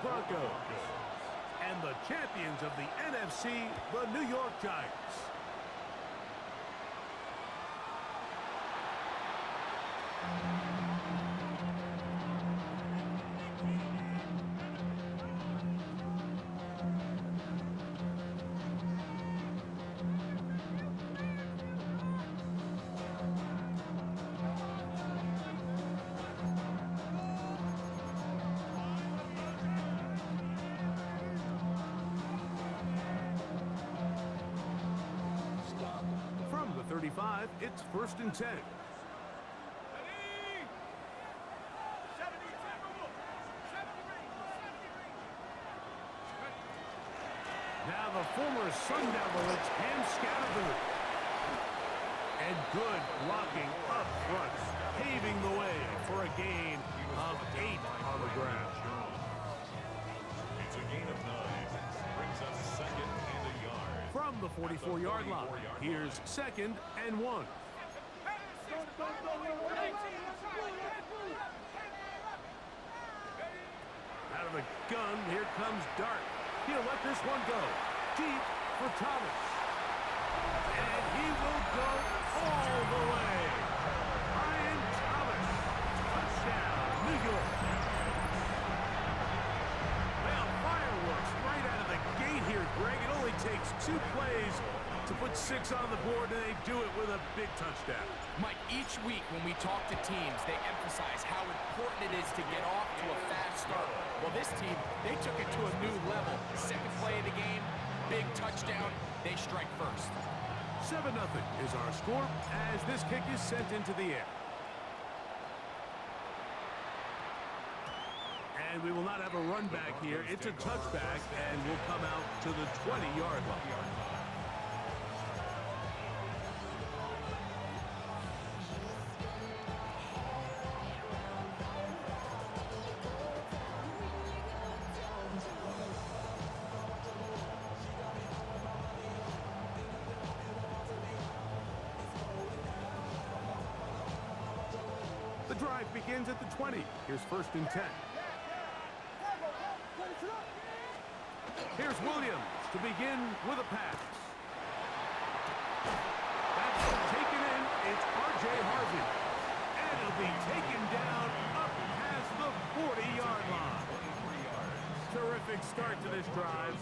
Broncos. And the champions of the NFC, the New York Giants. From the 35, it's 1st and 10. Now the former Sun Devil, it's Cam Scattergood. And good blocking up front, paving the way for a gain of 8 on the ground. It's a gain of 9. Brings up 2nd and a yard. From the 44-yard line, here's 2nd and 1. Out of the gun, here comes Dart. He'll let this one go. Deep for Thomas. And he will go all the way. Brian Thomas. Touchdown, New York. Well, fireworks right out of the gate here, Greg. It only takes 2 plays to put 6 on the board, and they do it with a big touchdown. Mike, each week when we talk to teams, they emphasize how important it is to get off to a fast start. Well, this team, they took it to a new level. 2nd play of the game, big touchdown, they strike first. 7-0 is our score as this kick is sent into the air. And we will not have a run back here. It's a touchback, and will come out to the 20-yard line. The drive begins at the 20. Here's 1st and 10. Here's Williams to begin with a pass. That's taken in. It's R.J. Harvey. And it'll be taken down up past the 40-yard line. Terrific start to this drive.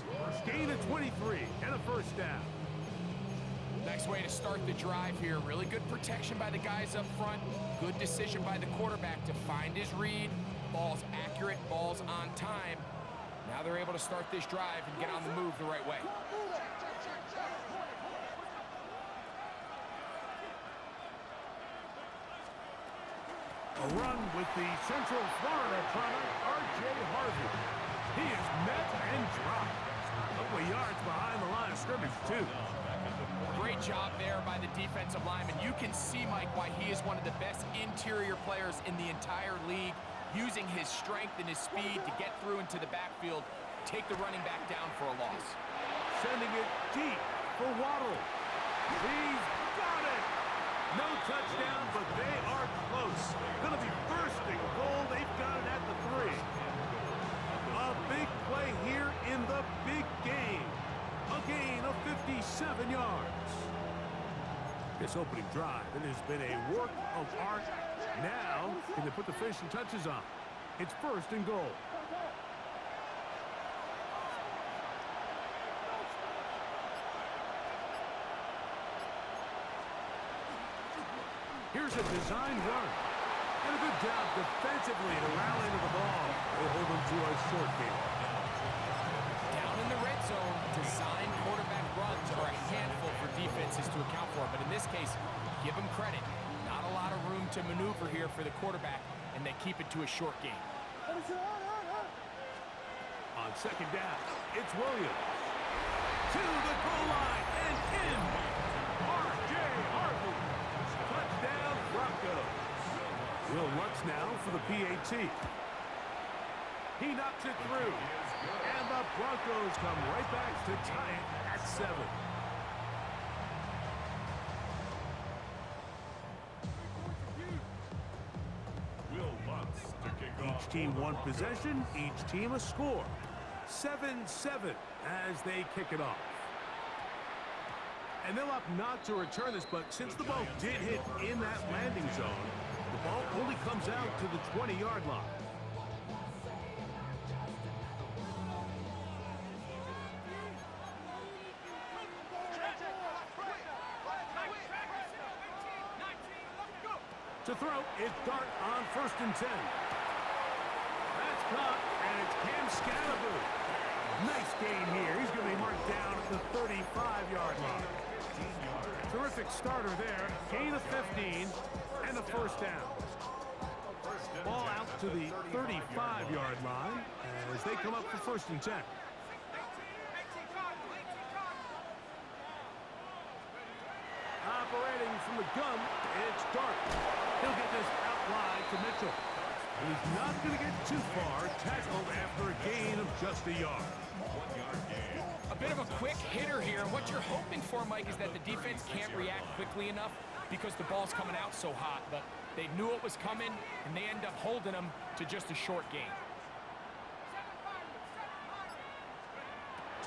Gain of 23 and a 1st down. Nice way to start the drive here. Really good protection by the guys up front. Good decision by the quarterback to find his read. Ball's accurate, ball's on time. Now they're able to start this drive and get on the move the right way. A run with the Central Florida product, R.J. Harvey. He is met and dropped. A couple of yards behind the line of scrimmage, too. Great job there by the defensive lineman. You can see, Mike, why he is one of the best interior players in the entire league, using his strength and his speed to get through into the backfield, take the running back down for a loss. Sending it deep for Waddle. He's got it. No touchdown, but they are close. Going to be 1st and goal. They've got it at the 3. A big play here in the big game. A gain of 57 yards. This opening drive, it has been a work of art. Now, can they put the finishing touches on? It's 1st and goal. Here's a design run. And a good job defensively to rally to the ball. They hold them to a short game. Down in the red zone, design quarterback runs are a handful for defenses to account for. But in this case, give them credit. Not a lot of room to maneuver here for the quarterback, and they keep it to a short game. On 2nd down, it's Williams. To the goal line and in. R.J. Harvey. Touchdown, Broncos. Will Lutz now for the PAT. He knocks it through. And the Broncos come right back to tie it at 7. team one possession, each team a score. 7-7 as they kick it off. And they'll opt not to return this, but since the ball did hit in that landing zone, the ball only comes out to the 20-yard line. To throw, it's Dart on 1st and 10. That's caught, and it's Cam Scalaboo. Nice gain here. He's going to be marked down at the 35-yard line. Terrific starter there. Gain of 15 and a first down. Ball out to the 35-yard line as they come up for 1st and 10. Operating from the gun, it's Dart. He'll get this out wide to Mitchell. And he's not going to get too far, tackled after a gain of just a yard. 1 yard gain. A bit of a quick hitter here. What you're hoping for, Mike, is that the defense can't react quickly enough because the ball's coming out so hot. But they knew it was coming, and they end up holding them to just a short gain.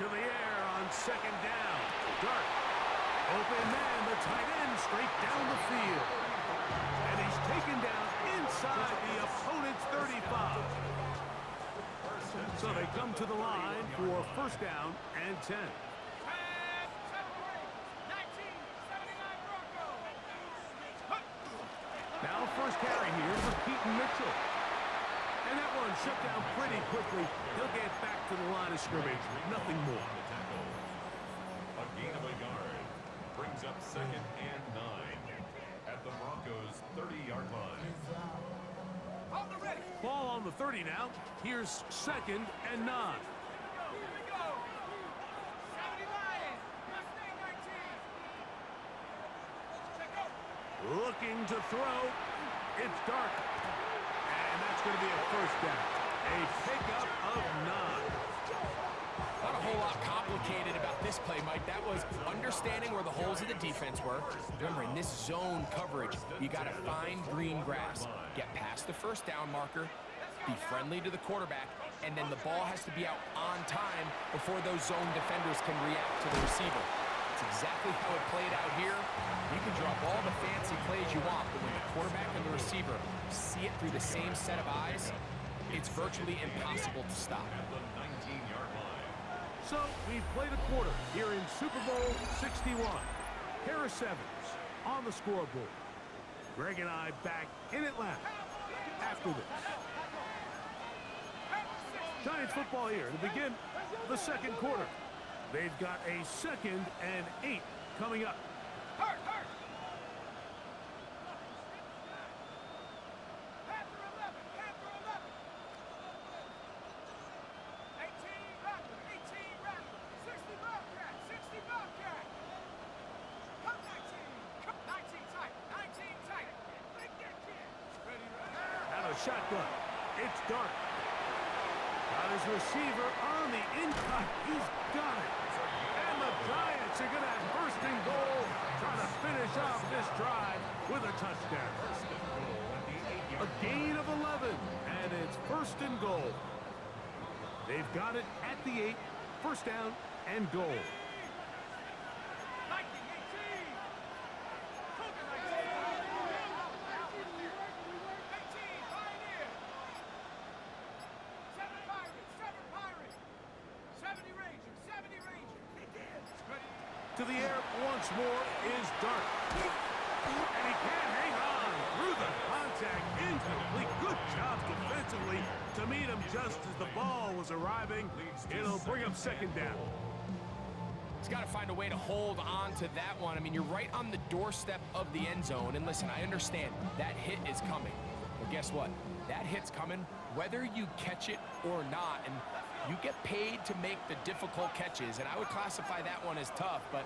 To the air on 2nd down. Dart. Open man, the tight end, straight down the field. And he's taken down inside the opponent's 35. So they come to the line for 1st down and 10. Now 1st carry here for Keaton Mitchell. And that one shut down pretty quickly. He'll get back to the line of scrimmage. Nothing more. A gain of a yard brings up 2nd and 9 at the Broncos' 30-yard line. Ball on the 30 now. Here's 2nd and 9. Looking to throw. It's Dart. And that's going to be a 1st down. A pickup of 9. Not a whole lot complicated about this play, Mike. That was understanding where the holes of the defense were. Remember, in this zone coverage, you got to find green grass, get past the 1st down marker, be friendly to the quarterback, and then the ball has to be out on time before those zone defenders can react to the receiver. It's exactly how it played out here. You can drop all the fancy plays you want, but when the quarterback and the receiver see it through the same set of eyes, it's virtually impossible to stop. At the 19-yard line. So we've played a quarter here in Super Bowl 61. Harris Evans on the scoreboard. Greg and I back in Atlanta after this. Giants football here to begin the 2nd quarter. They've got a 2nd and 8 coming up. Shotgun. It's Dart. Got his receiver on the in-cut. He's got it. And the Giants are going to have 1st and goal, trying to finish off this drive with a touchdown. A gain of 11, and it's 1st and goal. They've got it at the 8, 1st down and goal. To the air once more is Dart. And he can't hang on through the contact. Incomplete. Good job defensively to meet him just as the ball was arriving. It'll bring up 2nd down. He's got to find a way to hold on to that one. I mean, you're right on the doorstep of the end zone. And listen, I understand that hit is coming. But guess what? That hit's coming whether you catch it or not. And you get paid to make the difficult catches, and I would classify that one as tough, but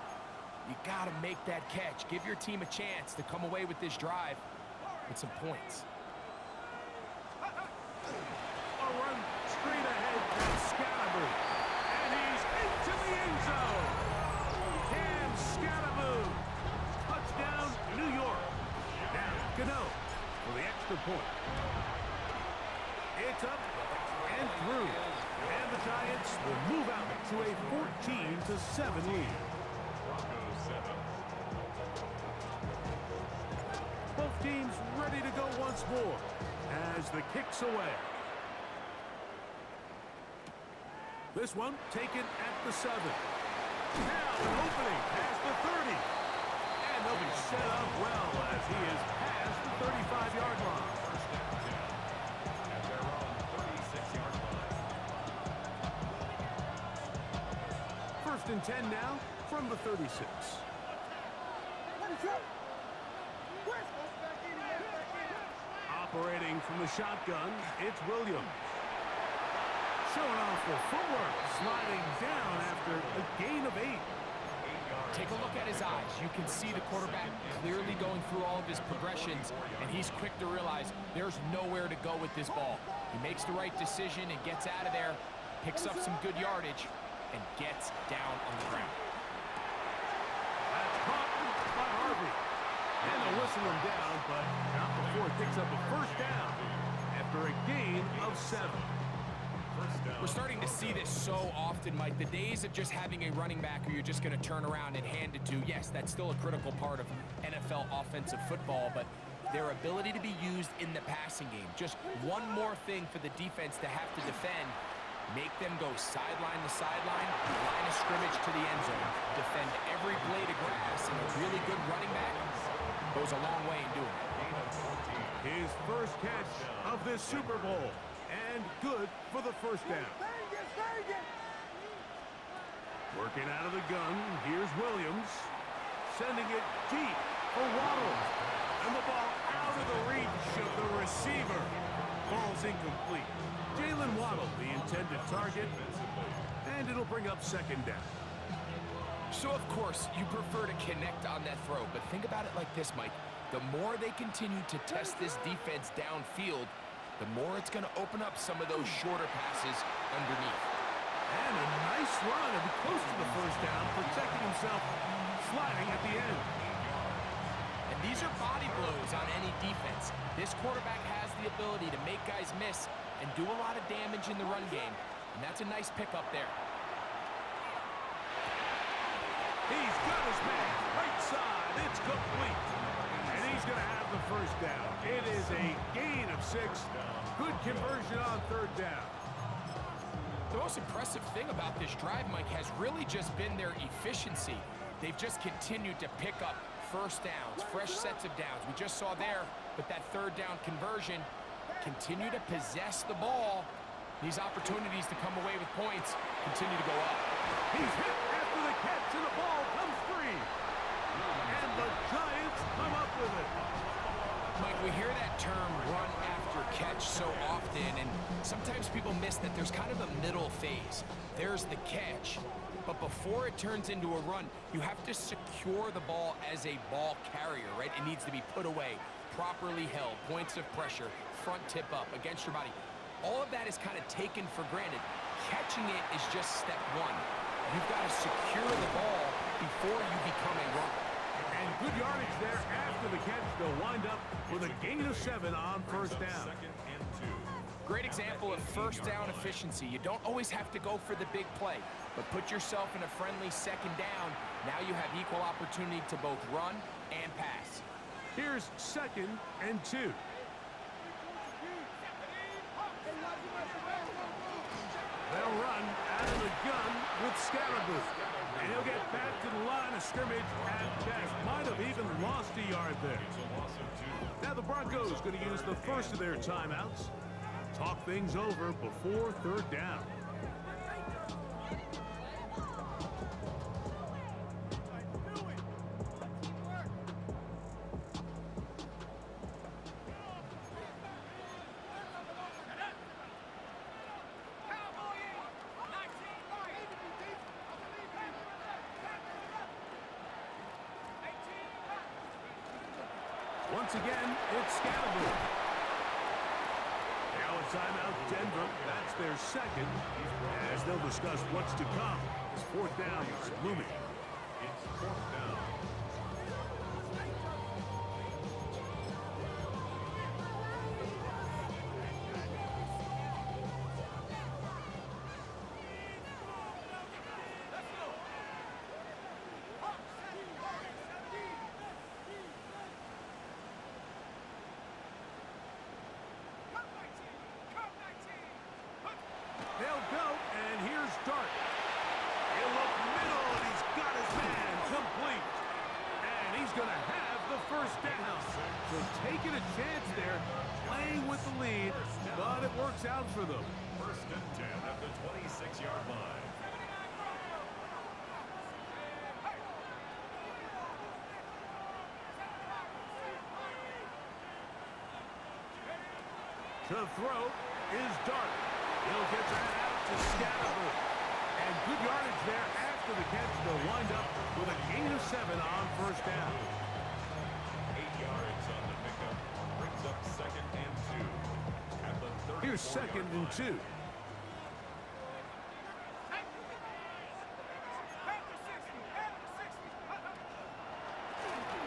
you got to make that catch. Give your team a chance to come away with this drive with some points. A run straight ahead from Scalaboo, and he's into the end zone. Cam Scalaboo, touchdown, New York. Now, Gano for the extra point. It's It's up and through. And the Giants will move out to a 14-7 lead. Broncos 7. Both teams ready to go once more as the kick's away. This one taken at the 7. Now an opening past the 30. And they'll be set up well as he is past the 35-yard line. At their own 36-yard line. First and 10 now from the 36. Operating from the shotgun, it's Williams. Showing off the footwork, sliding down after a gain of 8. Take a look at his eyes. You can see the quarterback clearly going through all of his progressions, and he's quick to realize there's nowhere to go with this ball. He makes the right decision and gets out of there, picks up some good yardage, and gets down on the ground. That's caught by Harvey. And they'll whistle him down, but not before it picks up a first down after a gain of 7. We're starting to see this so often, Mike. The days of just having a running back who you're just going to turn around and hand it to, yes, that's still a critical part of NFL offensive football, but their ability to be used in the passing game, just one more thing for the defense to have to defend, make them go sideline to sideline, line of scrimmage to the end zone, defend every blade of grass, and a really good running back goes a long way in doing it. His first catch of this Super Bowl. And good for the first down. Working out of the gun, here's Williams. Sending it deep for Waddle. And the ball out of the reach of the receiver. Ball's incomplete. Jalen Waddle, the intended target. And it'll bring up second down. So, of course, you prefer to connect on that throw. But think about it like this, Mike. The more they continue to test this defense downfield, the more it's going to open up some of those shorter passes underneath. And a nice run and close to the first down, protecting himself, sliding at the end. And these are body blows on any defense. This quarterback has the ability to make guys miss and do a lot of damage in the run game. And that's a nice pickup there. He's got his man, right side, it's complete. And he's going to have the first down. It is a gain of 6. Good conversion on third down. The most impressive thing about this drive, Mike, has really just been their efficiency. They've just continued to pick up first downs, fresh sets of downs. We just saw there with that third down conversion, continue to possess the ball. These opportunities to come away with points continue to go up. He's hit after the catch, and the ball comes free. And the Giants come up with it. Mike, we hear that term run after catch so often, and sometimes people miss that there's kind of a middle phase. There's the catch, but before it turns into a run, you have to secure the ball as a ball carrier, right? It needs to be put away, properly held, points of pressure, front tip up against your body. All of that is kind of taken for granted. Catching it is just step one. You've got to secure the ball before you become a runner. And good yardage there after the catch. They'll wind up with a gain of 7 on first down. Great example of first down efficiency. You don't always have to go for the big play, but put yourself in a friendly second down. Now you have equal opportunity to both run and pass. Here's 2nd and 2. They'll run out of the gun with Scalaboo. And he'll get back to the line of scrimmage at best. Might have even lost a yard there. Now the Broncos going to use the first of their timeouts. Talk things over before third down. Once again, it's Scalaboo. Now a timeout, Denver. That's their second, as they'll discuss what's to come. As fourth down is looming. It's fourth down. They'll go, and here's Dart. He'll look middle, and he's got his man complete. And he's going to have the first down. So taking a chance there, playing with the lead, but it works out for them. First and 10 at the 26-yard line. To throw is Dart. He'll get that out to Scattergood. And good yardage there after the catch. They'll wind up with a gain of 7 on first down. 8 yards on the pickup. Brings up second and 2. At the 34-yard Here's second and 2.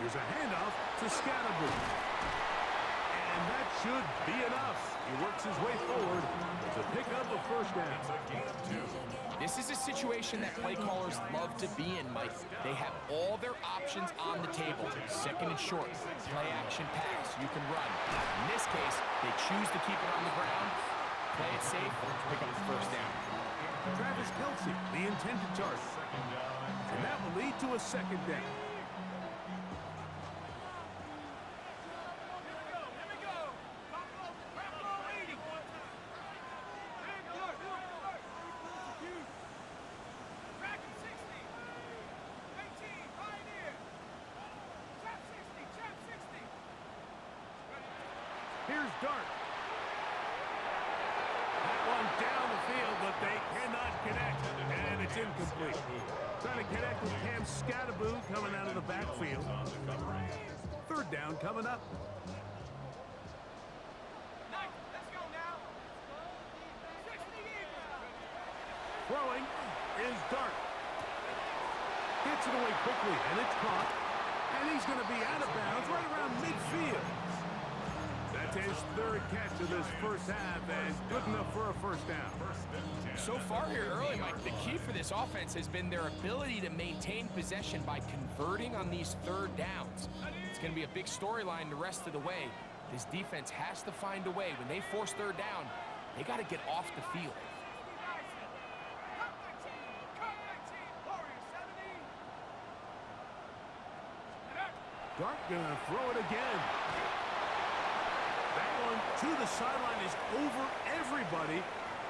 Here's a handoff to Scattergood. And that should be enough. He works his way forward to pick up a first down. It's a gain of 2. This is a situation that play callers love to be in, Mike. They have all their options on the table. Second and short, play action pass, you can run. In this case, they choose to keep it on the ground, play it safe, pick up the first down. Travis Kelce, the intended target. And that will lead to a second down. Here's Dart. That one down the field, but they cannot connect, and it's incomplete. Trying to connect with Cam Scattergood coming out of the backfield. Third down coming up. Throwing is Dart. Gets it away quickly, and it's caught. And he's going to be out of bounds right around midfield. That's his third catch of this first half, and good enough for a first down. So far here early, Mike, the key for this offense has been their ability to maintain possession by converting on these third downs. It's going to be a big storyline the rest of the way. This defense has to find a way. When they force third down, they got to get off the field. Dart gonna throw it again. That one to the sideline is over everybody.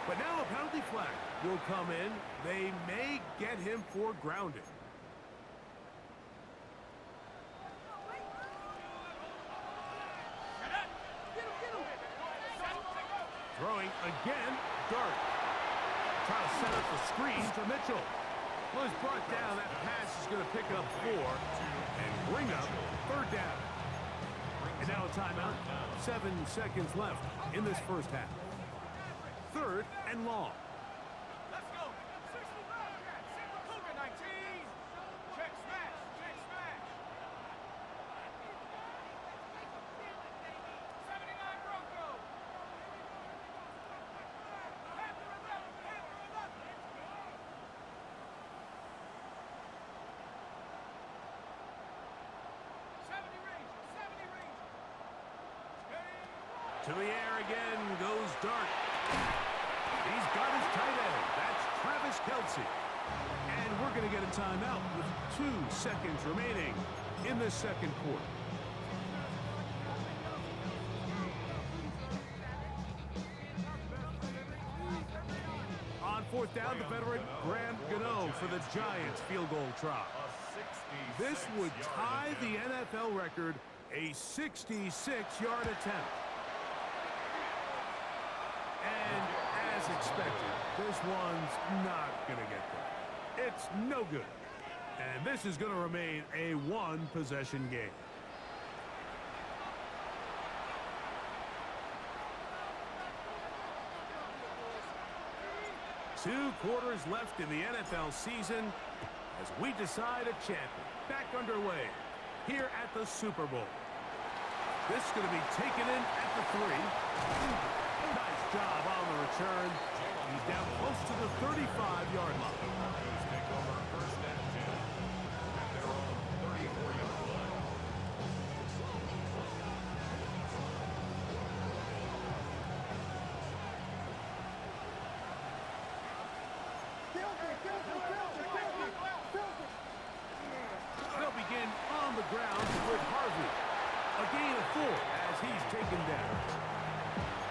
But now a penalty flag will come in. They may get him for grounding. Throwing again, Dart. Trying to set up the screen to Mitchell. Well, he's brought down. That pass is going to pick up 4 and bring up third down. And now a timeout. 7 seconds left in this first half. Third and long. Let's go. 65 cats. Cougar 19. Check smash. Check smash. 79 Bronco. Panther 11. Panther 11. 70 Ranger. 70 Ranger. To the air again goes Dart. He's got his tight end. That's Travis Kelce. And we're going to get a timeout with 2 seconds remaining in this second quarter. On fourth down, the veteran Graham Gano for the Giants field goal try. This would tie the NFL record, a 66-yard attempt. And as expected, this one's not going to get there. It's no good. And this is going to remain a one-possession game. Two quarters left in the NFL season as we decide a champion. Back underway here at the Super Bowl. This is going to be taken in at the 3. Nice job on the return. He's down close to the 35-yard line. Take over first and 10 at their own 34-yard line. They'll begin on the ground with Harvey. A gain of 4 as he's taken down.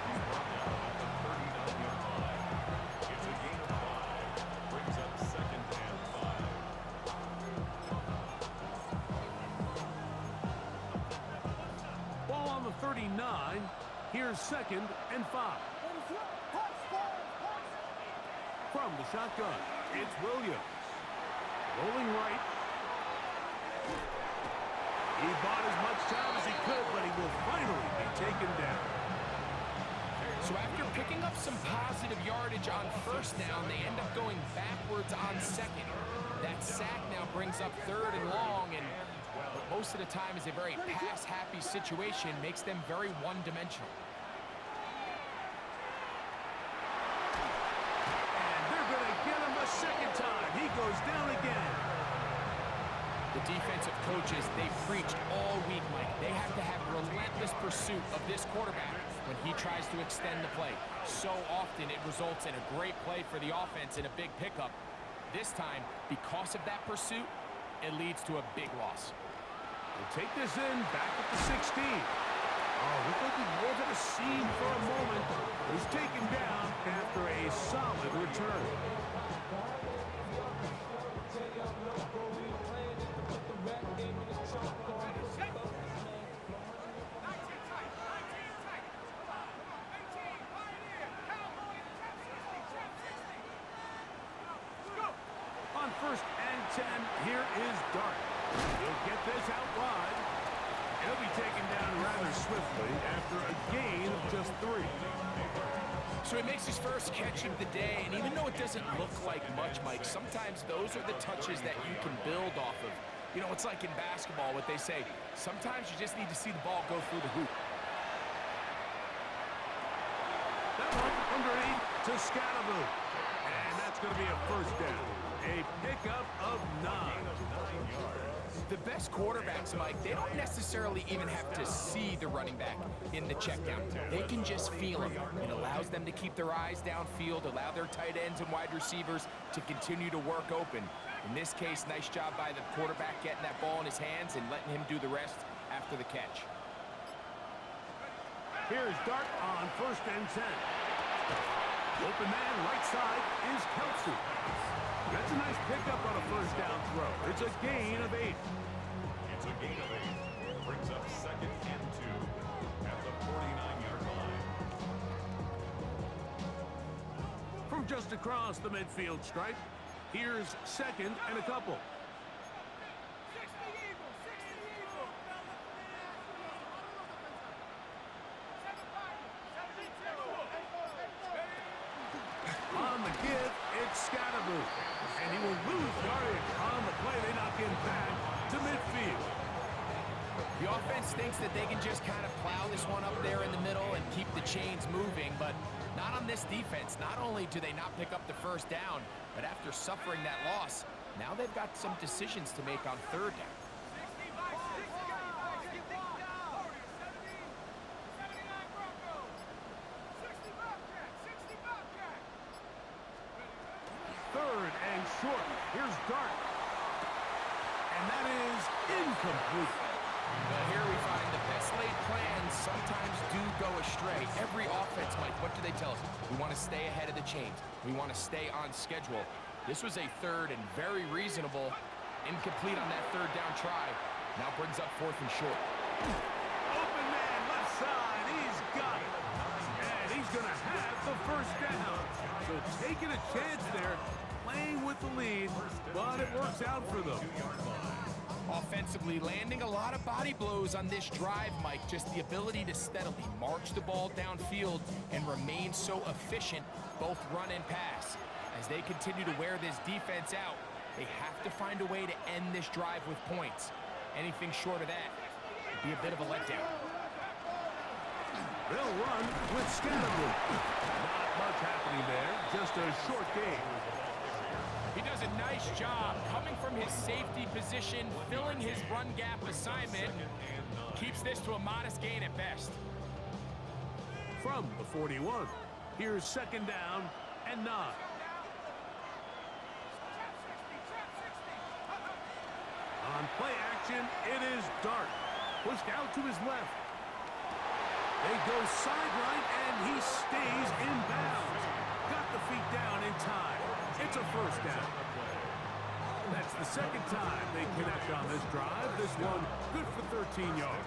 He's brought down at the 39-yard line. It's a gain of 5. Brings up second and 5. Ball on the 39. Here's second and 5. From the shotgun, it's Williams. Rolling right. He bought as much time as he could, but he will finally be taken down. So after picking up some positive yardage on first down, they end up going backwards on second. That sack now brings up third and long, and what most of the time is a very pass-happy situation, makes them very one-dimensional. And they're going to get him a second time. He goes down again. The defensive coaches, they preached all week, Mike. They have to have relentless pursuit of this quarterback when he tries to extend the play. So often it results in a great play for the offense and a big pickup. This time, because of that pursuit, it leads to a big loss. We'll take this in back at the 16. Oh, looked like he was at a seam for a moment. He's taken down after a solid return. On first and 10, here is Dart. He'll get this out wide. He'll be taken down rather swiftly after a gain of just 3. So he makes his first catch of the day, and even though it doesn't look like much, Mike, sometimes those are the touches that you can build off of. You know, it's like in basketball, what they say, sometimes you just need to see the ball go through the hoop. That one underneath to Scatterboot. And that's going to be a first down. A pickup of 9. The best quarterbacks, Mike, they don't necessarily even have to see the running back in the check down. They can just feel him. It allows them to keep their eyes downfield, allow their tight ends and wide receivers to continue to work open. In this case, nice job by the quarterback getting that ball in his hands and letting him do the rest after the catch. Here's Dart on first and 10. Open man right side is Kelsey. That's a nice pickup on a first down throw. It's a gain of 8. It's a gain of 8. Brings up second and 2 at the 49-yard line. From just across the midfield stripe, here's second and a couple. On the give, it's Scatterboot. And he will lose yardage on the play. They knock him back to midfield. The offense thinks that they can just kind of plow this one up there in the middle and keep the chains moving, but not on this defense. Not only do they not pick up the first down, but after suffering that loss, now they've got some decisions to make on third down. Third and short. Here's Dart. And that is incomplete. Well, here we find the best laid plans sometimes do go astray. Every offense, Mike, what do they tell us? We want to stay ahead of the chains. We want to stay on schedule. This was a third and very reasonable. Incomplete on that third down try. Now brings up fourth and short. Open man left side. He's got it. And he's going to have the first down. So taking a chance there, playing with the lead, but it works out for them. Offensively, landing a lot of body blows on this drive, Mike. Just the ability to steadily march the ball downfield and remain so efficient, both run and pass. As they continue to wear this defense out, they have to find a way to end this drive with points. Anything short of that would be a bit of a letdown. They'll run with Scatterboot. Not much happening there, just a short game. He does a nice job coming from his safety position, filling his run gap assignment. Keeps this to a modest gain at best. From the 41, here's second down and 9. On play action, it is Dart. Pushed out to his left. They go sideline, and he stays in bounds. Got the feet down in time. It's a first down. That's the second time they connect on this drive. This one good for 13 yards.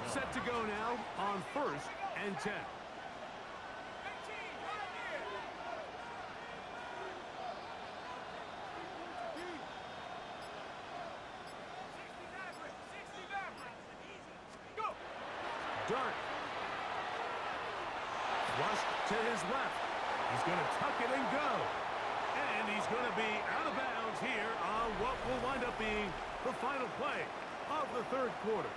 Set to go now on 1st and 10. Dart. Flushed to his left. He's going to tuck it and go. And he's going to be out of bounds here on what will wind up being the final play of the third quarter.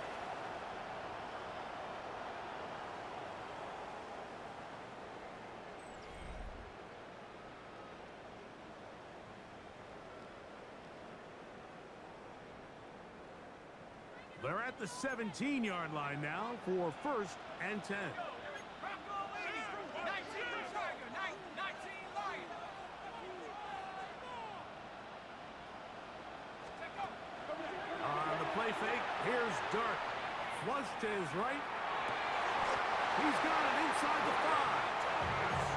They're at the 17-yard line now for 1st and 10. On the play fake, here's Dart. Flush to his right. He's got it inside the 5.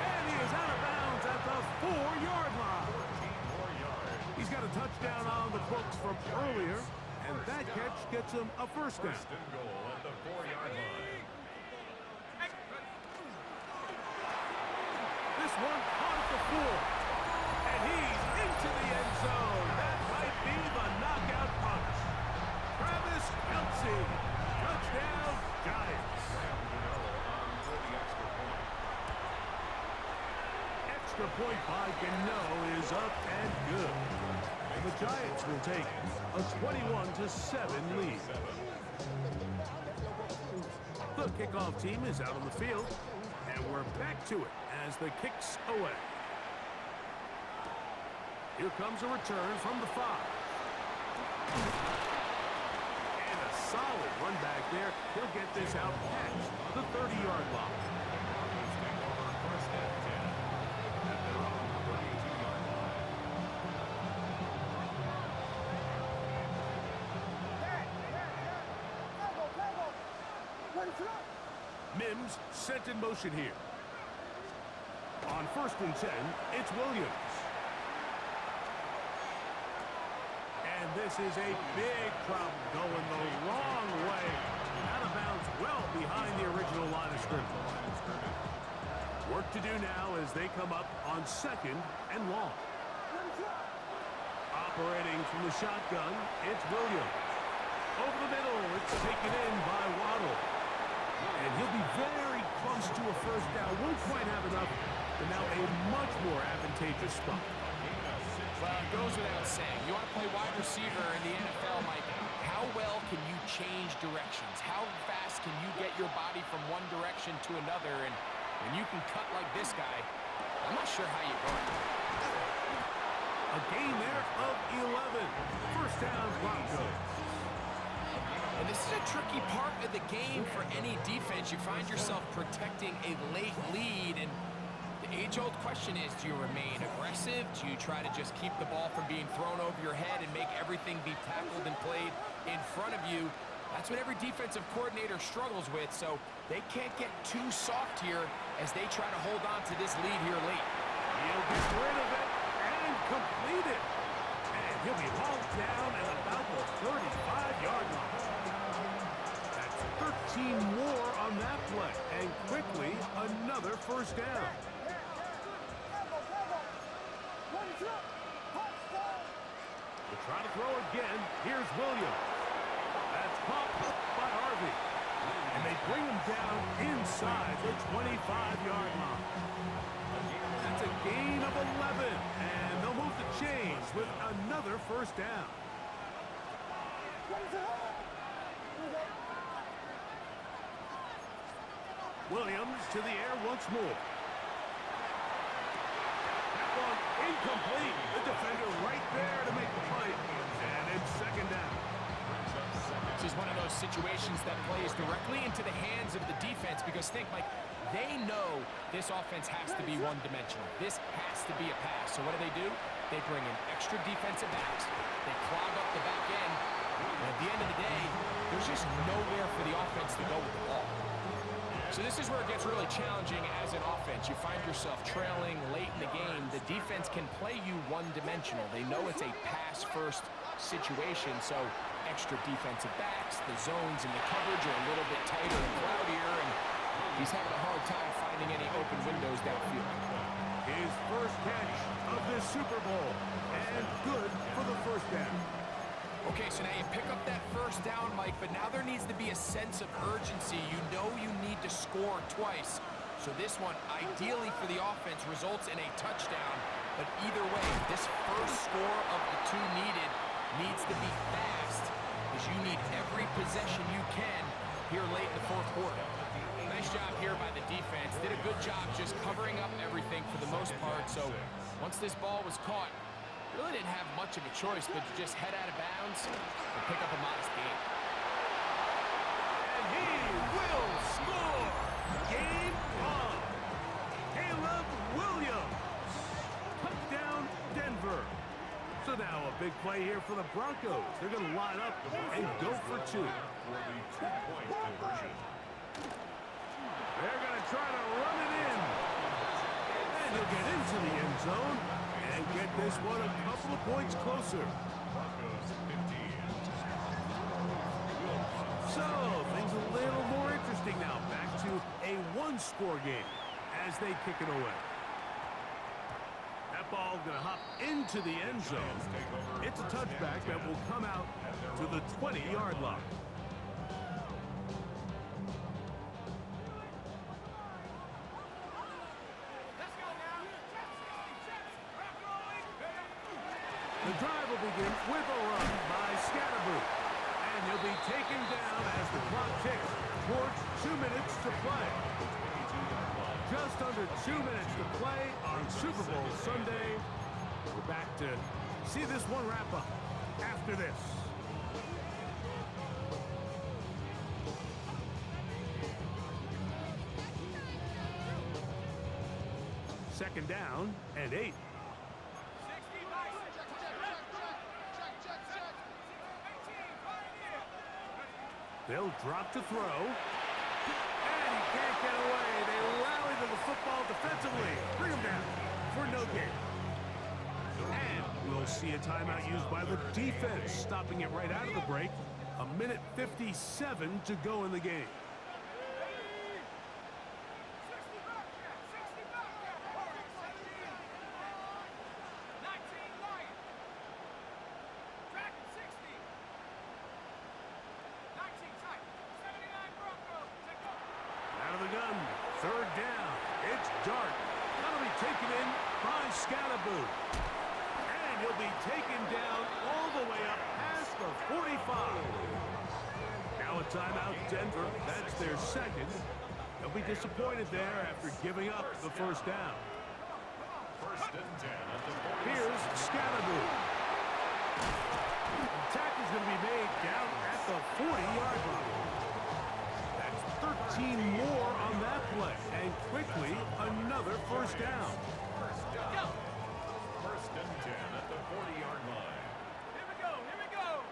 And he is out of bounds at the 4-yard line. He's got a touchdown on the books from earlier. And that catch gets him a first down. First and goal at the 4-yard line. This one caught at the 4. And he's into the end zone. That might be the knockout punch. Travis Kelce. Touchdown, Giants. Extra point by Gano is up and good. The Giants will take a 21-7 lead. The kickoff team is out on the field, and we're back to it as the kick's away. Here comes a return from the 5. And a solid run back there. He'll get this out past the 30-yard line. First and 10 at their own 32-yard line. Mims sent in motion here. On 1st and 10, it's Williams. And this is a big problem going the wrong way. Out of bounds well behind the original line of scrimmage. Work to do now as they come up on 2nd and long. Operating from the shotgun, it's Williams. Over the middle, it's taken in by Waddle. And he'll be very close to a first down. Won't quite have enough, but now a much more advantageous spot. Well, it goes without saying. You want to play wide receiver in the NFL, Mike. How well can you change directions? How fast can you get your body from one direction to another? And when you can cut like this guy, I'm not sure how you go. A gain there of 11. First down, Broncos. And this is a tricky part of the game for any defense. You find yourself protecting a late lead, and the age-old question is, do you remain aggressive? Do you try to just keep the ball from being thrown over your head and make everything be tackled and played in front of you? That's what every defensive coordinator struggles with, so they can't get too soft here as they try to hold on to this lead here late. He'll get rid of it and complete it. And he'll be hauled down at about the 35-yard line. 13 more on that play, and quickly another first down. They'll try to throw again. Here's Williams. That's caught by Harvey. And they bring him down inside the 25-yard line. That's a gain of 11, and they'll move the chains with another first down. Williams to the air once more. That one incomplete. The defender right there to make the play. And it's second down. This is one of those situations that plays directly into the hands of the defense, because think, like, They know this offense has to be one-dimensional. This has to be a pass. So what do? They bring in extra defensive backs. They clog up the back end. And at the end of the day, there's just nowhere for the offense to go with the ball. So this is where it gets really challenging as an offense. You find yourself trailing late in the game. The defense can play you one-dimensional. They know it's a pass-first situation, so extra defensive backs, the zones and the coverage are a little bit tighter and cloudier, and he's having a hard time finding any open windows downfield. His first catch of this Super Bowl, and good for the first down. Okay, so now you pick up that first down, Mike, but now there needs to be a sense of urgency. You know you need to score twice. So this one, ideally for the offense, results in a touchdown. But either way, this first score of the two needed needs to be fast, because you need every possession you can here late in the fourth quarter. Nice job here by the defense. Did a good job just covering up everything for the most part. So once this ball was caught, really didn't have much of a choice but to just head out of bounds and pick up a modest gain. And he will score! Game on! Caleb Williams! Touchdown, Denver! So now a big play here for the Broncos. They're going to line up and go for two. For the two-point conversion. They're going to try to run it in. And he'll get into the end zone and get this one a couple of points closer. Broncos 15. So, things a little more interesting now. Back to a one-score game as they kick it away. That ball going to hop into the end zone. It's a touchback that will come out to the 20-yard line. The drive will begin with a run by Scatterboo. And he'll be taken down as the clock ticks towards 2 minutes to play. Just under 2 minutes to play on Super Bowl Sunday. We're back to see this one wrap up after this. Second down and 8. They'll drop to throw. And he can't get away. They rally to the football defensively. Bring him down for no gain. And we'll see a timeout used by the defense, stopping it right out of the break. 1:57 to go in the game. Out of the gun, third down. It's Dart. That'll be taken in by Scatterboo. And he'll be taken down all the way up past the 45. Now a timeout, Denver. That's their second. They'll be disappointed there after giving up the first down. First and 10 at the 46. Here's Scatterboo. The tackle's going to be made down at the 40-yard line. 13 more on that play, and quickly another first down. First and 10 at the 40-yard line. Here we go, here we go.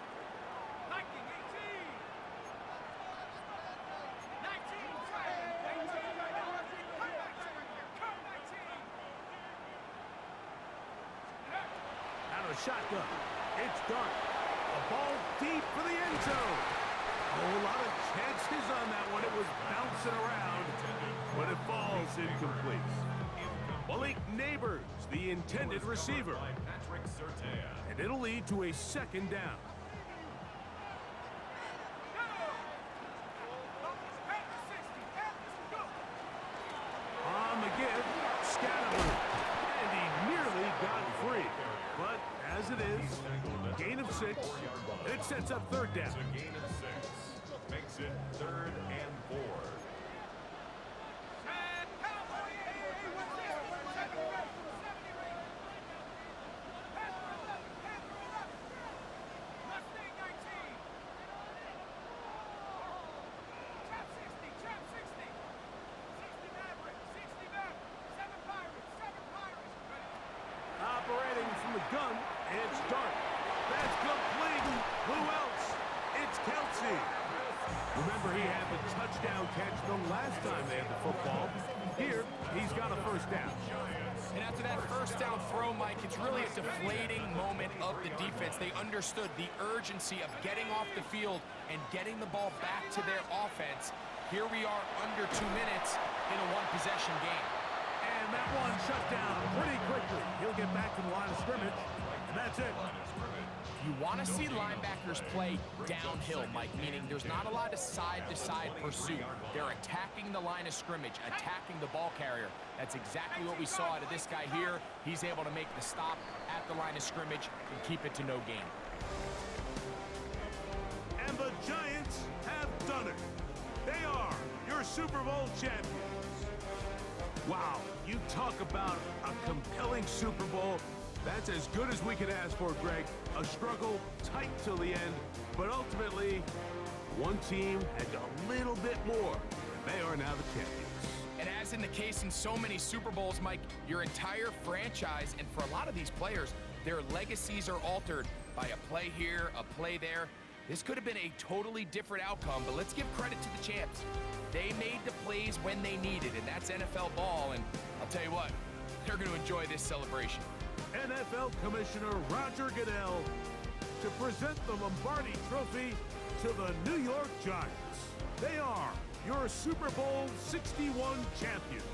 Viking 18. 19, try it. 18, come 19. Out of the shotgun, it's Dart. A ball deep for the end zone. A whole lot of chances on that one. It was bouncing around, but it falls incomplete. Malik Neighbors, the intended receiver. By Patrick Surtain. And it'll lead to a second down. On the give, Scatterboo. And he nearly got free. But as it is, gain of 6. It sets up third down. It's a gain of 6. Makes it 3rd and 4. gun. It's Dart. That's complete. Who else? It's Kelsey. Remember, he had the touchdown catch the last time they had the football. Here, he's got a first down. And after that first down throw, Mike, it's really a deflating moment of the defense. They understood the urgency of getting off the field and getting the ball back to their offense. Here we are under 2 minutes in a one-possession game. And that one shut down pretty quickly. He'll get back to the line of scrimmage, and that's it. You want to see linebackers play downhill, Mike, meaning there's not a lot of side-to-side pursuit. They're attacking the line of scrimmage, attacking the ball carrier. That's exactly what we saw out of this guy here. He's able to make the stop at the line of scrimmage and keep it to no gain. And the Giants have done it. They are your Super Bowl champions. Wow, you talk about a compelling Super Bowl. That's as good as we could ask for, Greg. A struggle tight till the end, but ultimately, one team had a little bit more, and they are now the champions. And as in the case in so many Super Bowls, Mike, your entire franchise, and for a lot of these players, their legacies are altered by a play here, a play there. This could have been a totally different outcome, but let's give credit to the champs. They made the plays when they needed, and that's NFL ball, and I'll tell you what, they're going to enjoy this celebration. NFL Commissioner Roger Goodell to present the Lombardi Trophy to the New York Giants. They are your Super Bowl 61 champions.